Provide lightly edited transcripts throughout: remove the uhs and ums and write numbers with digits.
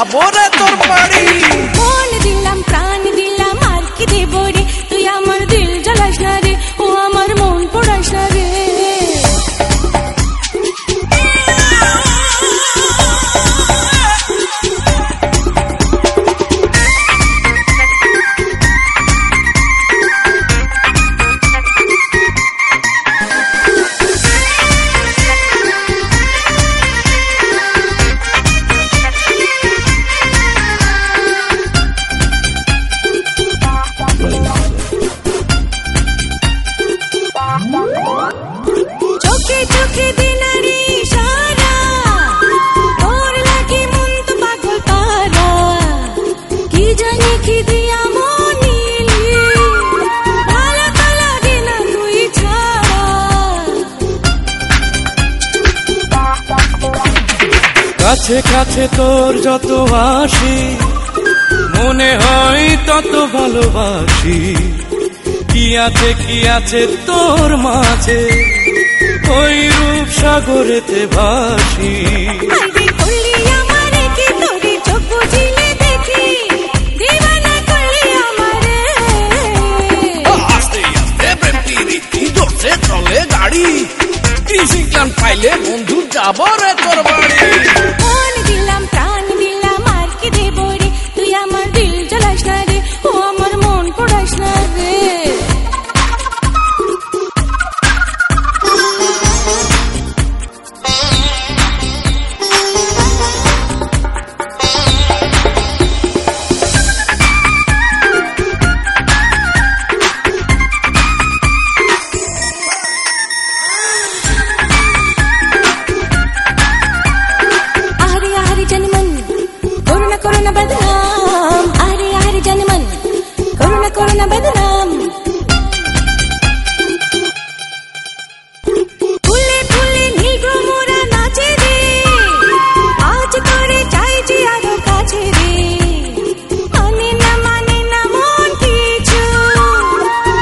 যাবো রে তোর বাড়ি। মন দিলাম প্রাণ দিলাম আর কি দেব রে, তুই আমার দিল জ্বালাস না রে, ও আমার মন পোড়াস না রে। চোখে চোখে দিনারি সারা, তোর লাগি মন তো পাগল পারা, কি জানি কি দিয়া মন নিলি, ভালো তো লাগে না তুই ছাড়া। কাছে কাছে তোর যত আসি, মনে হয় তত ভালোবাসি। কি আছে তোর মাঝে, ওই রূপ সাগরেতে ভাসি। আরে করলি আমারে কি তোরে চোখ বুঝিলে দেখি, দিবানা করলি আমারে। আস্তে আস্তে প্রেম প্রীতি ধরছে চলে গাড়ি, কৃষিজ্ঞান পাইলে বন্ধু যাবো রে তোর বাড়ি। মন দিলাম প্রাণ দিলাম আর কি দেব রে, তুই আমার দিল জ্বালাস না রে, ও আমার মন পোড়াস না রে। করোনা বদনাম, আরে আরে জানমন করোনা করোনা বদনাম। ফুলে ফুলে নীল মোরা নাচে রে, আজ করে চাইছি আরো কাছে রে, মানে না মন কিছু,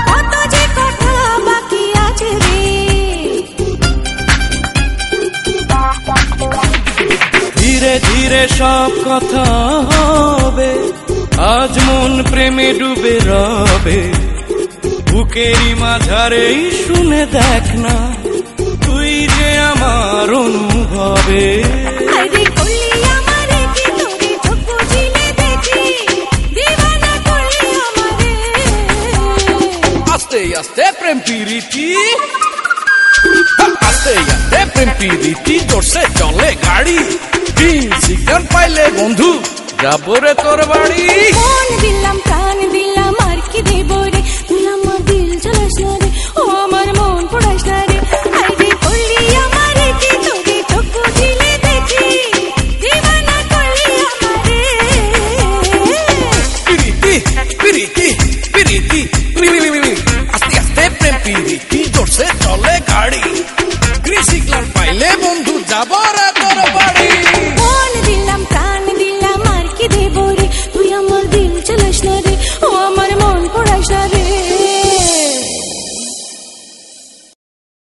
কত যে কথা বাকি আছে রে। ধীরে ধীরে সব কথা হবে, আজ মন প্রেমে ডুবে রবে। বুকেরই মাঝারেই শুনে দেখ না, তুই যে আমার অনুভবে। আরে করলি আমারে কি তোরে চোখ বুঝিলে দেখি, দিবানা করলি আমারে। আস্তে আস্তে প্রেম প্রীতি, আস্তে আস্তে প্রেম প্রীতি ধরছে চলে গাড়ি, সিগন্যাল পাইলে বন্ধু যাবো রে তোর বাড়ি। মন দিলাম